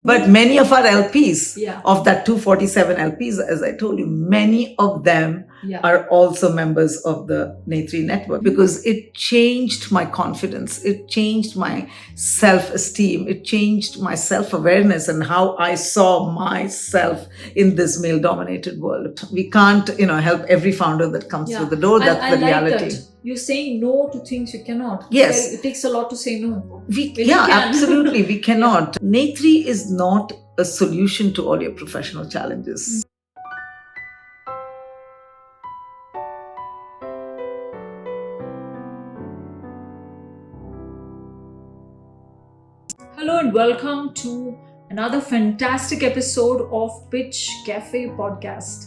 But many of our LPs, Yeah. of that 247 LPs, as I told you, many of them Yeah. are also members of the Neythri network, because it changed my confidence. It changed my self-esteem. It changed my self-awareness and how I saw myself in this male-dominated world. We can't, help every founder that comes through the door. That's I the like reality. that. You're saying no to things you cannot. Yes. It takes a lot to say no. Absolutely. We cannot. Neythri is not a solution to all your professional challenges. Hello and welcome to another fantastic episode of Pitch Cafe podcast.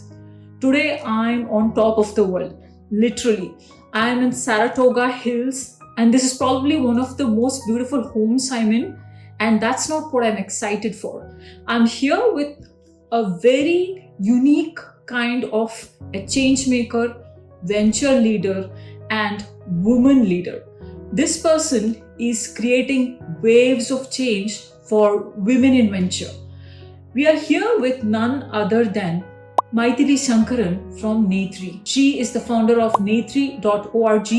Today I'm on top of the world. Literally, I'm in Saratoga Hills, and this is probably one of the most beautiful homes I'm in, and that's not what I'm excited for. I'm here with a very unique kind of a change maker, venture leader, and woman leader. This person is creating waves of change for women in venture. We are here with none other than Mythili Sankaran from Neythri. She is the founder of Neythri.org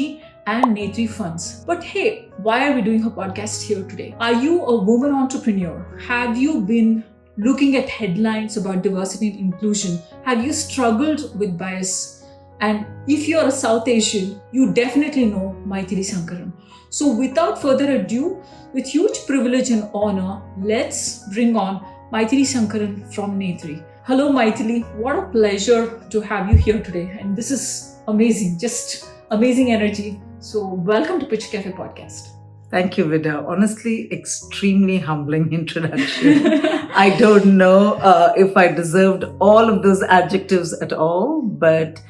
and Neythri Funds. But hey, why are we doing a podcast here today? Are you a woman entrepreneur? Have you been looking at headlines about diversity and inclusion? Have you struggled with bias? And if you're a South Asian, you definitely know Mythili Sankaran. So without further ado, with huge privilege and honor, let's bring on Mythili Sankaran from Neythri. Hello Mythili, what a pleasure to have you here today. And this is amazing, just amazing energy. So welcome to Pitch Cafe podcast. Thank you, Vida. Honestly, extremely humbling introduction. I don't know if I deserved all of those adjectives at all, but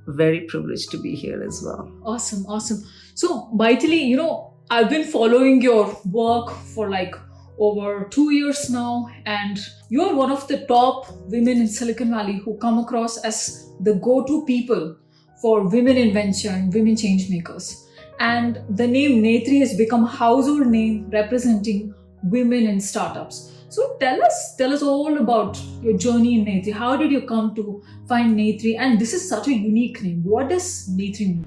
very privileged to be here as well. Awesome. So Mythili, I've been following your work for like over 2 years now, and you're one of the top women in Silicon Valley who come across as the go-to people for women in venture and women change makers. And the name Neythri has become a household name representing women in startups. So tell us all about your journey in Neythri. How did you come to find Neythri? And this is such a unique name. What does Neythri mean?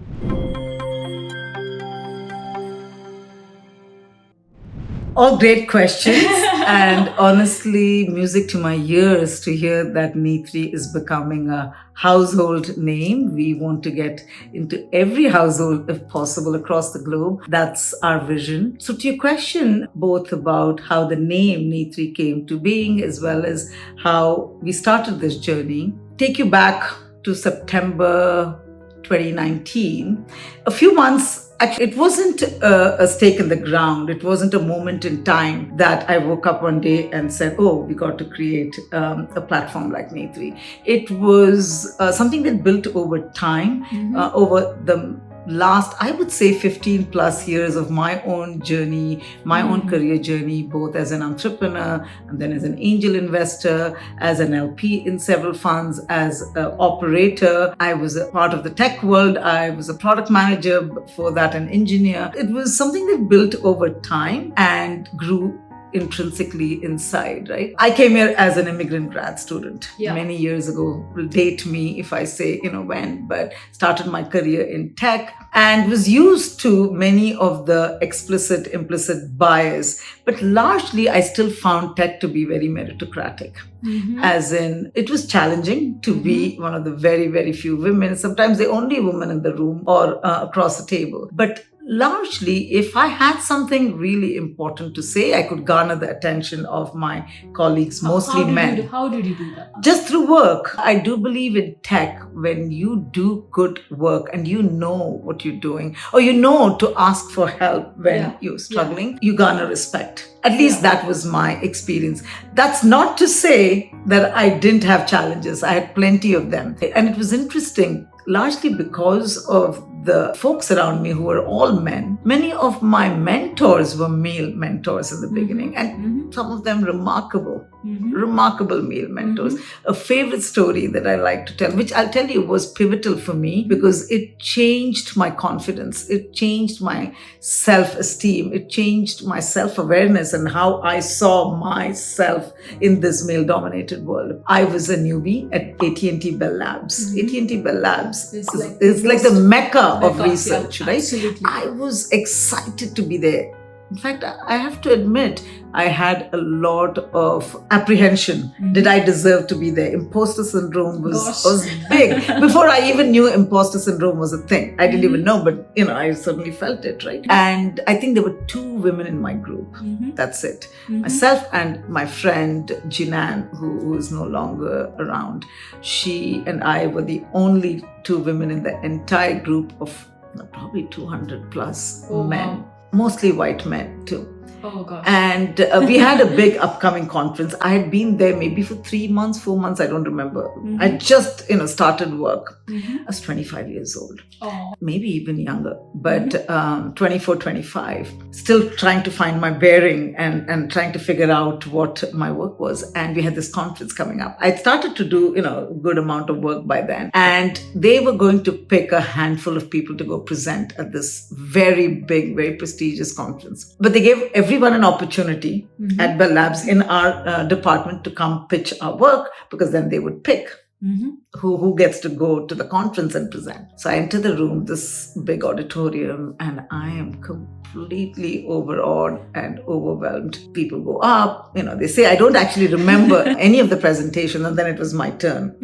All great questions. And honestly, music to my ears to hear that Neythri is becoming a household name. We want to get into every household if possible across the globe. That's our vision. So to your question, both about how the name Neythri came to being as well as how we started this journey, take you back to September 2019. A few months. Actually, it wasn't a stake in the ground. It wasn't a moment in time that I woke up one day and said, oh, we got to create a platform like Neythri. It was something that built over time, over the last, I would say, 15 plus years of my own journey, my own career journey, both as an entrepreneur and then as an angel investor, as an LP in several funds, as an operator. I was a part of the tech world. I was a product manager, before that an engineer. It was something that built over time and grew intrinsically inside, right? I came here as an immigrant grad student many years ago. Will date me if I say, when, but started my career in tech and was used to many of the explicit, implicit bias. But largely, I still found tech to be very meritocratic. As in, it was challenging to be one of the very, very few women, sometimes the only woman in the room or across the table. But largely, if I had something really important to say, I could garner the attention of my colleagues, mostly men. How did you do that? Just through work. I do believe in tech, when you do good work and you know what you're doing, or you know to ask for help when you're struggling, you garner respect. At least that was my experience. That's not to say that I didn't have challenges. I had plenty of them. And it was interesting, largely because of the folks around me who were all men, many of my mentors were male mentors in the beginning, and some of them remarkable male mentors. A favorite story that I like to tell, which I'll tell you was pivotal for me because it changed my confidence, it changed my self-esteem, it changed my self-awareness and how I saw myself in this male-dominated world. I was a newbie at AT&T Bell Labs. AT&T Bell Labs is like the mecca of research, right? Absolutely. I was excited to be there. In fact, I have to admit, I had a lot of apprehension. Did I deserve to be there? Imposter syndrome was big. Before I even knew imposter syndrome was a thing. I didn't even know, but I certainly felt it, right? And I think there were 2 women in my group. That's it. Myself and my friend Jinan, who is no longer around. She and I were the only 2 women in the entire group of probably 200 plus men. Wow. Mostly white men too. Oh gosh. And we had a big upcoming conference. I had been there maybe for 3 months, 4 months, I don't remember. I just, started work. I was 25 years old. Oh. Maybe even younger, but 24, 25. Still trying to find my bearing and trying to figure out what my work was. And we had this conference coming up. I started to do, a good amount of work by then. And they were going to pick a handful of people to go present at this very big, very prestigious conference. But they gave everyone an opportunity at Bell Labs in our department to come pitch our work, because then they would pick who gets to go to the conference and present. So I enter the room, this big auditorium, and I am completely overawed and overwhelmed. People go up, they say, I don't actually remember any of the presentation, and then it was my turn.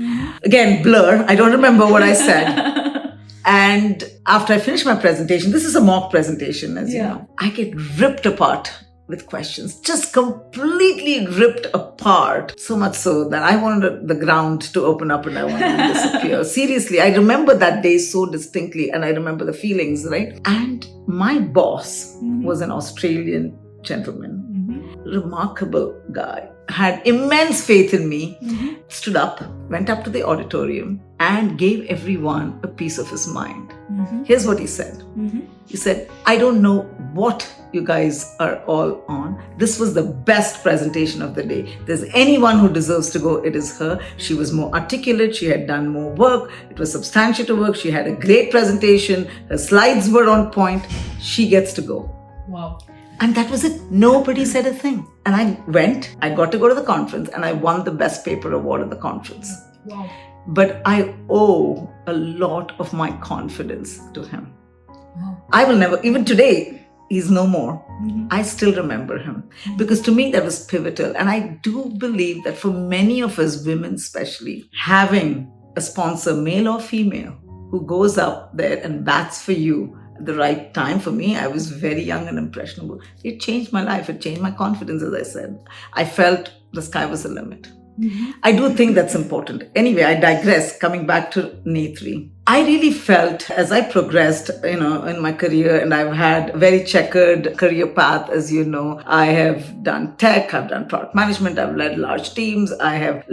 Again, blur, I don't remember what I said. And after I finish my presentation, this is a mock presentation, as you know, I get ripped apart with questions, just completely ripped apart. So much so that I wanted the ground to open up and I wanted to disappear. Seriously, I remember that day so distinctly, and I remember the feelings, right? And my boss was an Australian gentleman, remarkable guy, had immense faith in me, stood up, went up to the auditorium and gave everyone a piece of his mind. Here's what he said. He said, I don't know what you guys are all on. This was the best presentation of the day. If there's anyone who deserves to go, it is her. She was more articulate. She had done more work. It was substantial work. She had a great presentation. Her slides were on point. She gets to go. Wow. And that was it. Nobody said a thing. And I got to go to the conference, and I won the best paper award at the conference. Wow. But I owe a lot of my confidence to him. Wow. I will never, even today, he's no more. I still remember him, because to me that was pivotal. And I do believe that for many of us, women especially, having a sponsor, male or female, who goes up there and bats for you at the right time. For me, I was very young and impressionable. It changed my life. It changed my confidence, as I said. I felt the sky was the limit. I do think that's important. Anyway, I digress. Coming back to Neythri, I really felt as I progressed, in my career, and I've had a very checkered career path, as you know. I have done tech, I've done product management, I've led large teams, I have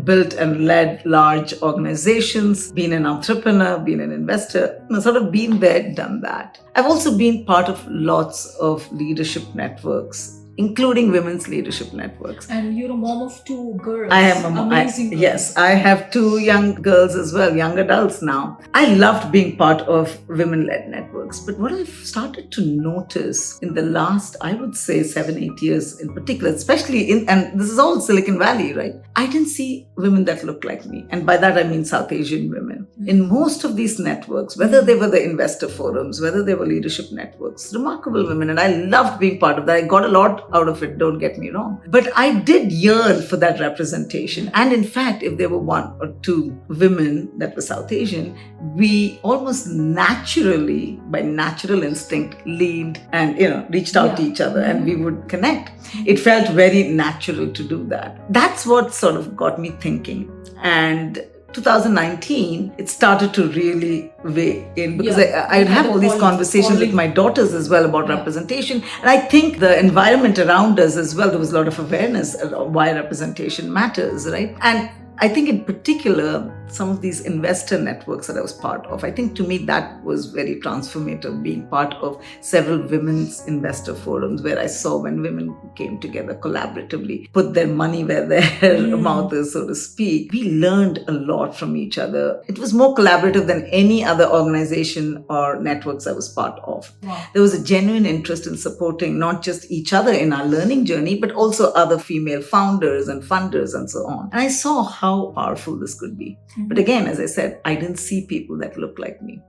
built and led large organizations, been an entrepreneur, been an investor, sort of been there, done that. I've also been part of lots of leadership networks, including women's leadership networks. And you're a mom of 2 girls. I am amazing girls. Yes, I have 2 young girls as well, young adults now. I loved being part of women-led networks. But what I've started to notice in the last, I would say 7-8 years in particular, especially and this is all Silicon Valley, right? I didn't see women that looked like me. And by that I mean South Asian women. In most of these networks, whether they were the investor forums, whether they were leadership networks, remarkable women. And I loved being part of that. I got a lot out of it, don't get me wrong. But I did yearn for that representation. And in fact, if there were 1 or 2 women that were South Asian, we almost naturally, by natural instinct, leaned and, reached out to each other and we would connect. It felt very natural to do that. That's what sort of got me thinking. And 2019, it started to really weigh in, because I'd have all these conversations with my daughters as well about representation. And I think the environment around us as well, there was a lot of awareness about why representation matters, right? And I think in particular, some of these investor networks that I was part of. I think to me that was very transformative, being part of several women's investor forums where I saw when women came together collaboratively, put their money where their mouth is, so to speak. We learned a lot from each other. It was more collaborative than any other organization or networks I was part of. Wow. There was a genuine interest in supporting not just each other in our learning journey, but also other female founders and funders and so on. And I saw how powerful this could be. But again, as I said, I didn't see people that looked like me.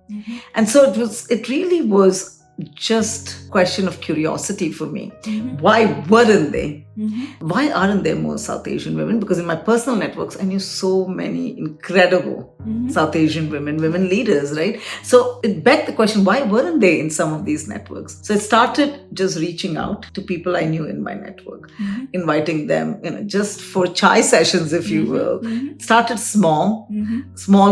And so it really was just a question of curiosity for me. Why weren't they? Why aren't there more South Asian women? Because in my personal networks, I knew so many incredible South Asian women leaders, right? So it begged the question, why weren't they in some of these networks? So I started just reaching out to people I knew in my network, inviting them, just for chai sessions, if you will. Started small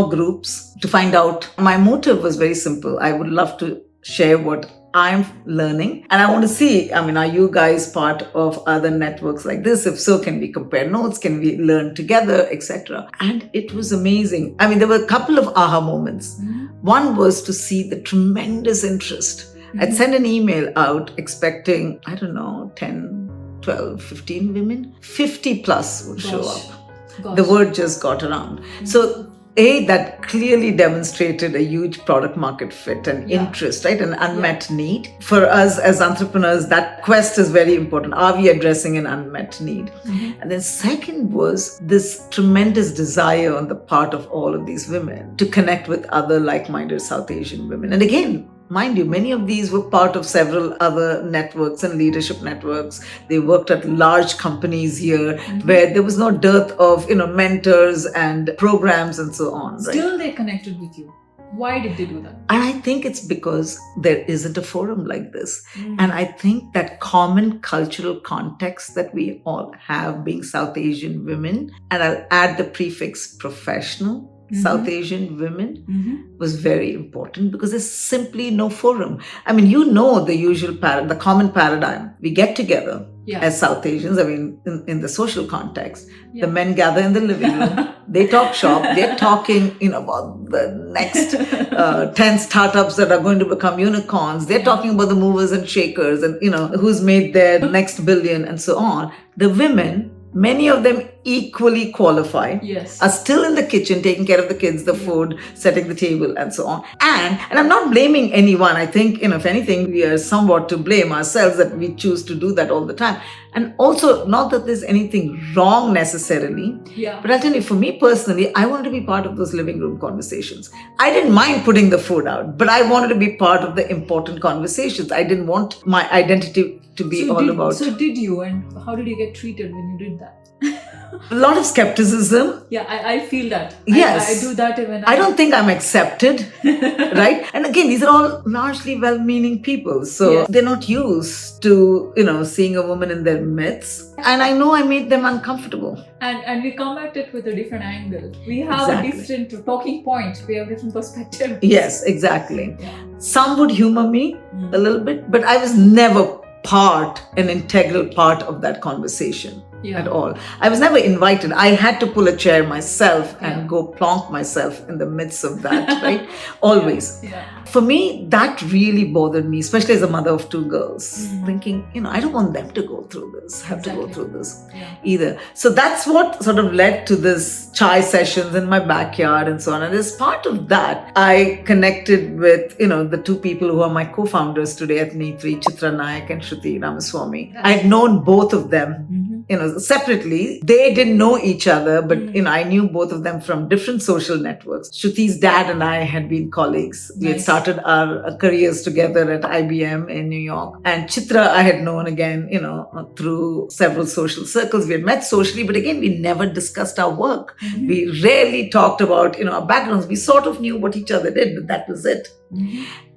groups to find out. My motive was very simple. I would love to share what I'm learning. And I want to see, are you guys part of other networks like this? If so, can we compare notes? Can we learn together, etc.? And it was amazing. There were a couple of aha moments. One was to see the tremendous interest. I'd send an email out expecting, 10, 12, 15 women. 50 plus would show up. The word just got around. So that clearly demonstrated a huge product market fit and interest, right? An unmet need. For us as entrepreneurs, that quest is very important. Are we addressing an unmet need? And then second was this tremendous desire on the part of all of these women to connect with other like-minded South Asian women. And again, mind you, many of these were part of several other networks and leadership networks. They worked at large companies here where there was no dearth of, mentors and programs and so on. Still, they connected with you. Why did they do that? And I think it's because there isn't a forum like this. And I think that common cultural context that we all have being South Asian women, and I'll add the prefix professional, South Asian women was very important because there's simply no forum. The usual the common paradigm. We get together as South Asians, in the social context. The men gather in the living room. They talk shop. They're talking, about the next 10 startups that are going to become unicorns. They're talking about the movers and shakers and, who's made their next billion and so on. The women, many of them equally qualified, are still in the kitchen, taking care of the kids, the food, setting the table, and so on. And I'm not blaming anyone. I think, if anything, we are somewhat to blame ourselves that we choose to do that all the time. And also, not that there's anything wrong necessarily, but I'll tell you, for me personally, I wanted to be part of those living room conversations. I didn't mind putting the food out, but I wanted to be part of the important conversations. I didn't want my identity to be about... So did you, and how did you get treated when you did that? A lot of skepticism. I feel that. Yes. I do that when I don't think I'm accepted, right? And again, these are all largely well-meaning people. So they're not used to, seeing a woman in their midst. And I know I made them uncomfortable. And we come at it with a different angle. We have a different talking point. We have different perspective. Yes, exactly. Some would humor me a little bit, but I was never an integral part of that conversation at all. I was never invited. I had to pull a chair myself and go plonk myself in the midst of that, right? Always. For me, that really bothered me, especially as a mother of two girls, thinking, I don't want them to go through this, to go through this either. So that's what sort of led to this chai sessions in my backyard and so on. And as part of that, I connected with, the two people who are my co-founders today at Neythri, Chitra Nayak and Shruti Ramaswamy. I had known both of them, separately. They didn't know each other, but, I knew both of them from different social networks. Shruti's dad and I had been colleagues. We had started our careers together at IBM in New York. And Chitra, I had known again, through several social circles. We had met socially, but again, we never discussed our work. We rarely talked about, our backgrounds. We sort of knew what each other did, but that was it.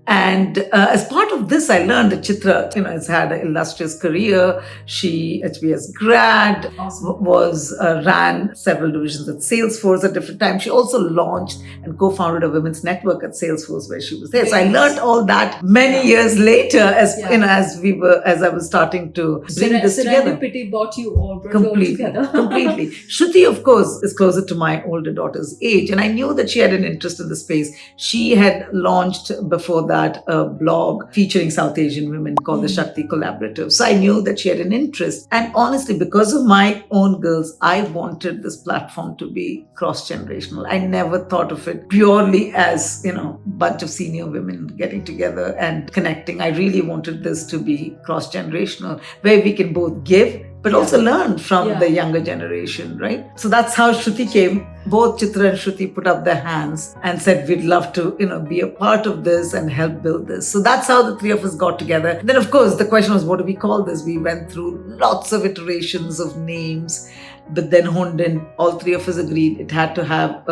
And as part of this, I learned that Chitra, has had an illustrious career. She, HBS grad, was ran several divisions at Salesforce at different times. She also launched and co-founded a women's network at Salesforce where she was there. So I learned all that many years later as I was starting to bring this together. Serendipity brought you all together. Completely. Shruti, of course, is closer to my older daughter's age, and I knew that she had an interest in the space. She had launched before that a blog featuring South Asian women called the Shakti Collaborative. So I knew that she had an interest. And honestly, because of my own girls, I wanted this platform to be cross-generational. I never thought of it purely as, bunch of senior women getting together and connecting. I really wanted this to be cross-generational, where we can both give but also learn from the younger generation, right? So that's how Shruti came. Both Chitra and Shruti put up their hands and said, we'd love to, be a part of this and help build this. So that's how the three of us got together. Then, of course, the question was, what do we call this? We went through lots of iterations of names, but then honed in. All three of us agreed it had to have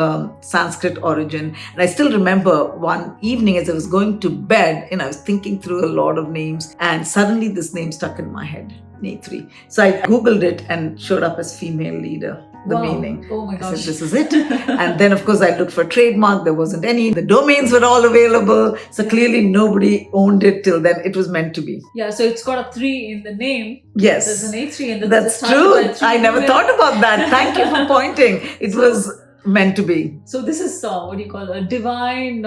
Sanskrit origin. And I still remember one evening as I was going to bed, I was thinking through a lot of names, and suddenly this name stuck in my head. Neythri. So I Googled it and showed up as female leader, the meaning. Oh my gosh. I said, this is it. And then, of course, I looked for a trademark. There wasn't any. The domains were all available. So clearly nobody owned it till then. It was meant to be. Yeah, so it's got a 3 in the name. Yes. There's an A3 in the That's true. I never thought about that. Thank you for pointing. It was meant to be. So this is what do you call a divine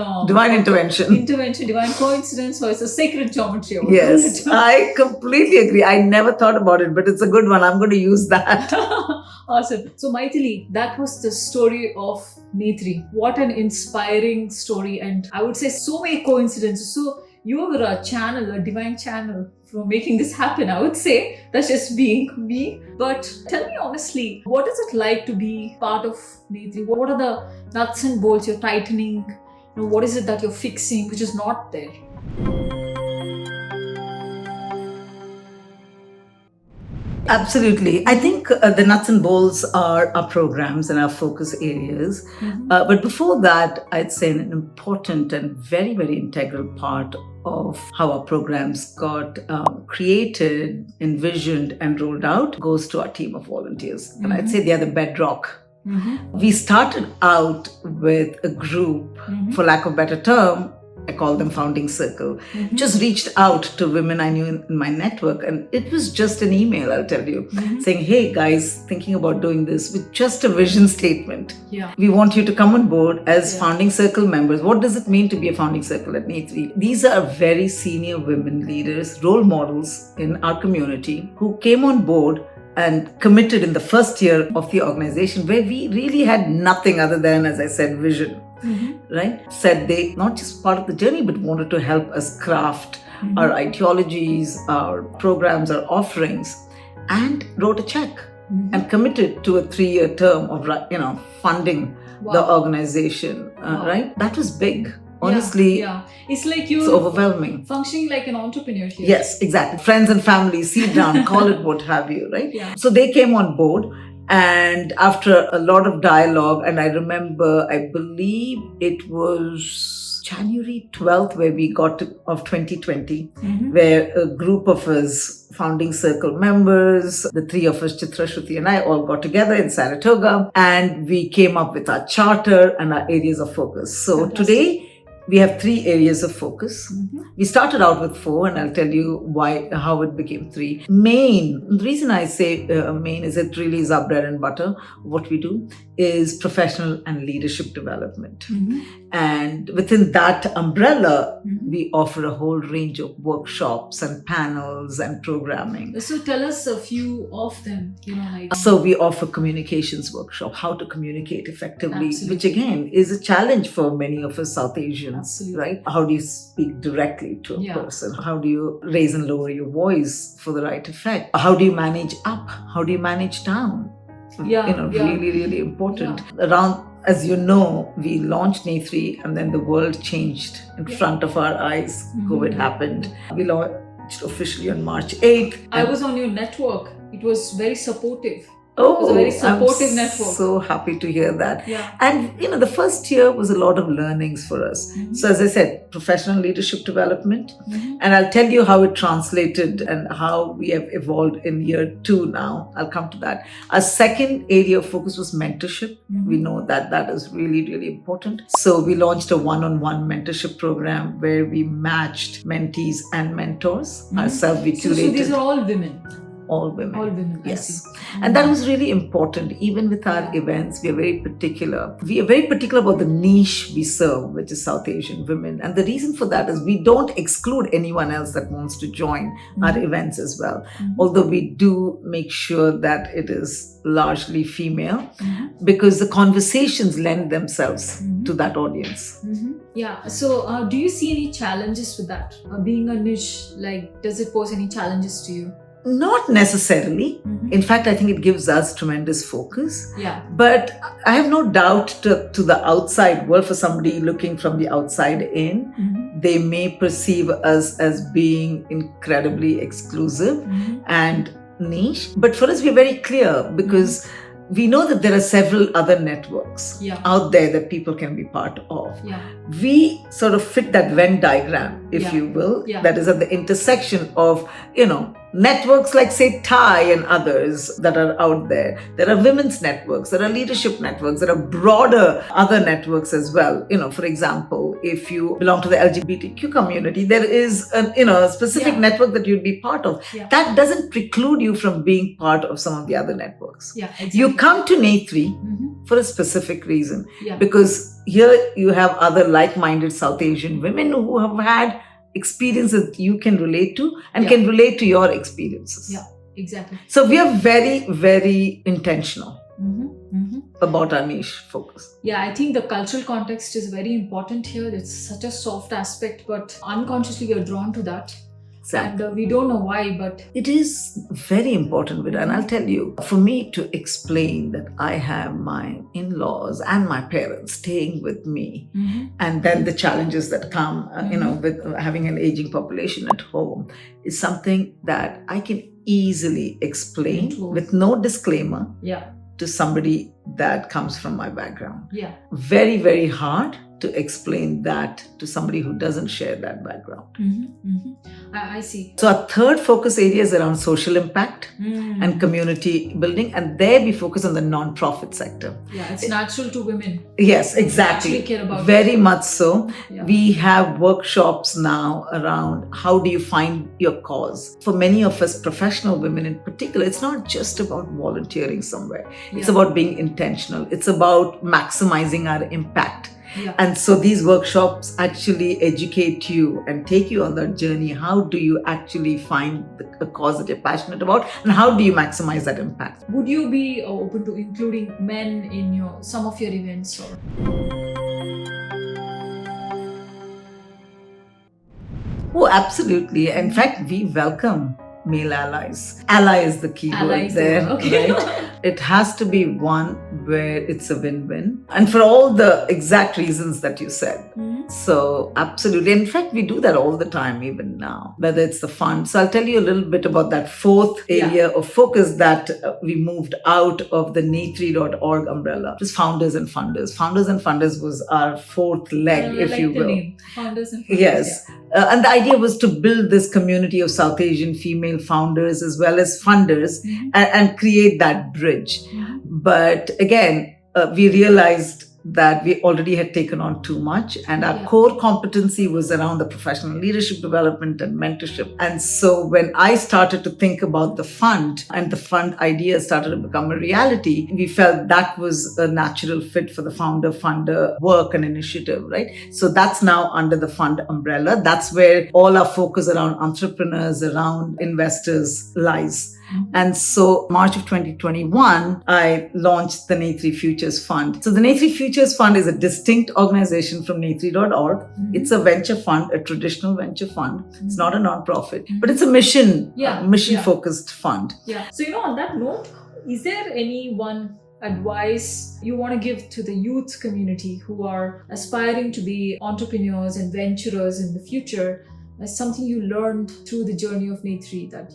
intervention. Divine coincidence, or it's a sacred geometry. Yes, I completely agree. I never thought about it, but it's a good one. I'm going to use that. Awesome. So Mythili, that was the story of Neythri. What an inspiring story, and I would say so many coincidences. So you were a channel, a divine channel for making this happen. I would say that's just being me. But tell me honestly, what is it like to be part of Neythri? What are the nuts and bolts you're tightening? What is it that you're fixing which is not there? Absolutely. I think the nuts and bolts are our programs and our focus areas. But before that, I'd say an important and very, very integral part of how our programs got created, envisioned, and rolled out goes to our team of volunteers. And I'd say they are the bedrock. We started out with a group, for lack of a better term, I call them Founding Circle. Just reached out to women I knew in my network, and it was just an email, I'll tell you, saying, hey guys, thinking about doing this with just a vision statement. We want you to come on board as Founding Circle members. What does it mean to be a Founding Circle at Neythri? These are very senior women leaders, role models in our community who came on board and committed in the first year of the organization, where we really had nothing other than, as I said, vision. Right? Said they not just part of the journey, but wanted to help us craft our ideologies, our programs, our offerings, and wrote a check and committed to a 3-year term of funding the organization. Right? That was big. Honestly, it's like you're overwhelming. Functioning like an entrepreneur here. Yes, exactly. Friends and family, sit down, call it what have you, right? So they came on board. And after a lot of dialogue, and I remember, I believe it was January 12th where we got of 2020, where a group of us, Founding Circle members, the 3 of us, Chitra, Shruti and I, all got together in Saratoga, and we came up with our charter and our areas of focus. So today, we have 3 areas of focus. We started out with 4, and I'll tell you how it became 3. Main, the reason I say main is it really is our bread and butter. What we do is professional and leadership development. And within that umbrella, we offer a whole range of workshops and panels and programming. So tell us a few of them. So we offer communications workshop, how to communicate effectively, which again is a challenge for many of us South Asians, right? How do you speak directly to a person? How do you raise and lower your voice for the right effect? How do you manage up? How do you manage down? Really, really important. Around, as you know, we launched Neythri, and then the world changed in front of our eyes. COVID happened. We launched officially on March 8th. I was on your network. It was very supportive. It was a very I'm supportive network. so happy to hear that. Yeah. And the first year was a lot of learnings for us. Mhm. So as I said, professional leadership development, Mhm. and I'll tell you how it translated and how we have evolved in year 2 now. I'll come to that. Our second area of focus was mentorship. Mhm. We know that that is really, really important. So we launched a one-on-one mentorship program where we matched mentees and mentors. Mhm. Ourselves, we So curated these are all women. all women. All women. I Yes. see. And that was really important. Even with our Yeah. events, we are very particular. We are very particular about the niche we serve, which is South Asian women. And the reason for that is we don't exclude anyone else that wants to join our Mhm. events as well. Mhm. Although we do make sure that it is largely female, Mhm. because the conversations lend themselves Mhm. to that audience. Mhm. Yeah. So, do you see any challenges with that? Being a niche, like, does it pose any challenges to you? Not necessarily. Mhm. In fact, I think it gives us tremendous focus. Yeah. But I have no doubt to the outside world, for somebody looking from the outside in, Mhm. they may perceive us as being incredibly exclusive Mhm. and niche. But for us, we're very clear because we know that there are several other networks Yeah. out there that people can be part of. Yeah. We sort of fit that Venn diagram, if Yeah. you will, Yeah. that is at the intersection of, networks like, say, Thai and others that are out there. There are women's networks, there are leadership networks, there are broader other networks as well. For example, if you belong to the LGBTQ community, there is a specific Yeah. network that you'd be part of. Yeah. That doesn't preclude you from being part of some of the other networks. Yeah. Exactly. You come to Neythri Mhm. for a specific reason, Yeah. because here you have other like-minded South Asian women who have had experiences that you can relate to and Yeah. can relate to your experiences. Yeah. Exactly. So we are very, very intentional Mhm. Mhm. about our niche focus. Yeah, I think the cultural context is very important here. It's such a soft aspect, but unconsciously we are drawn to that. Exactly. And we don't know why, but It is very important, Vida, and I'll tell you, for me to explain that I have my in-laws and my parents staying with me, Mhm. and then the challenges that come, Mhm. with having an aging population at home, is something that I can easily explain True. with no disclaimer yeah, to somebody that comes from my background. yeah. Very, very hard to explain that to somebody who doesn't share that background. Mhm. Mhm. I see. So our third focus area is around social impact Mm. and community building, and there we focus on the non-profit sector. Yeah, it's natural to women. Yes, exactly. Actually care about Very much so. Yeah. We have workshops now around how do you find your cause. For many of us professional women in particular, it's not just about volunteering somewhere. It's Yeah. about being intentional. It's about maximizing our impact. Yeah. And so these workshops actually educate you and take you on that journey. How do you actually find a cause that you're passionate about, and how do you maximize that impact? Would you be open to including men in some of your events? Or Oh, absolutely. In fact, we welcome male allies. Ally is the key word Allies, there, okay. right? It has to be one where it's a win-win, and for all the exact reasons that you said. Mhm. So absolutely. In fact, we do that all the time, even now, whether it's the fund. So I'll tell you a little bit about that fourth area of focus that we moved out of the Neythri.org umbrella. It was founders and funders. Founders and funders was our fourth leg, I if like you the will. name. Founders and funders, Yes. And the idea was to build this community of South Asian female founders as well as funders, Yeah. Mhm. and create that bridge. Mhm. But again, we realized that we already had taken on too much, and our Yeah. core competency was around the professional leadership development and mentorship. And so when I started to think about the fund and the fund idea started to become a reality, we felt that was a natural fit for the founder funder work and initiative, right? So that's now under the fund umbrella. That's where all our focus around entrepreneurs, around investors lies. Mhm. And so March of 2021, I launched the Neythri Futures Fund. So the Neythri Futures Fund is a distinct organization from Neythri.org. Mhm. It's a venture fund, a traditional venture fund. It's not a non-profit, Mhm. but it's a mission, Yeah, mission-focused fund. Yeah. So, on that note, is there any one advice you want to give to the youth community who are aspiring to be entrepreneurs and venturers in the future? That's something you learned through the journey of Neythri, that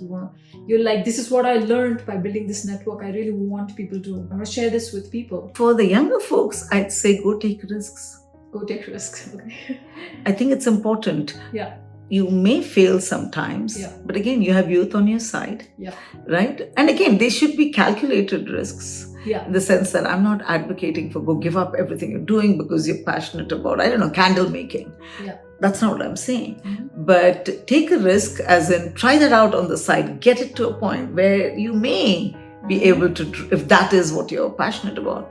you're like, this is what I learned by building this network. I really want people to share this with people. For the younger folks, I'd say go take risks. Go take risks. Okay. I think it's important. Yeah. You may fail sometimes, but again, you have youth on your side, right? And again, they should be calculated risks. In the sense that I'm not advocating for go give up everything you're doing because you're passionate about, I don't know, candle making. That's not what I'm saying. But take a risk, as in try that out on the side, get it to a point where you may be able to, if that is what you're passionate about,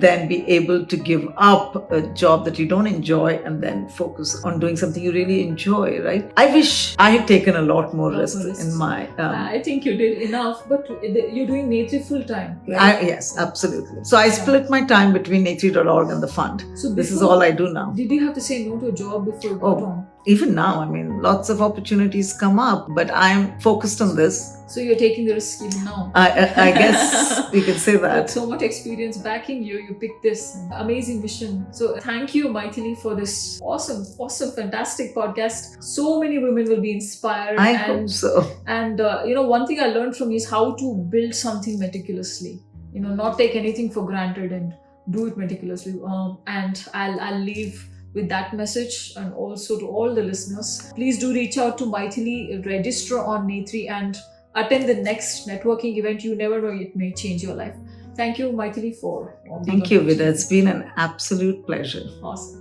then be able to give up a job that you don't enjoy and then focus on doing something you really enjoy, right? I wish I had taken a lot more risks in my... I think you did enough, but you're doing Neythri full time, right? Yes, absolutely. So I split my time between Neythri.org and the fund. So this is all I do now. Did you have to say no to a job before you got on? Even now, I mean, lots of opportunities come up, but I'm focused on this. So you're taking the risk even now. I guess you can say that. With so much experience backing you, you picked this amazing mission. So thank you, Mythili, for this awesome, fantastic podcast. So many women will be inspired. I hope so. And one thing I learned from you is how to build something meticulously. Not take anything for granted and do it meticulously. And I'll leave with that message, and also to all the listeners. Please do reach out to Mythili, register on Neythri, and attend the next networking event. You never know, it may change your life. Thank you, Mythili, for being on. Thank you, Vida. It's been an absolute pleasure. Awesome.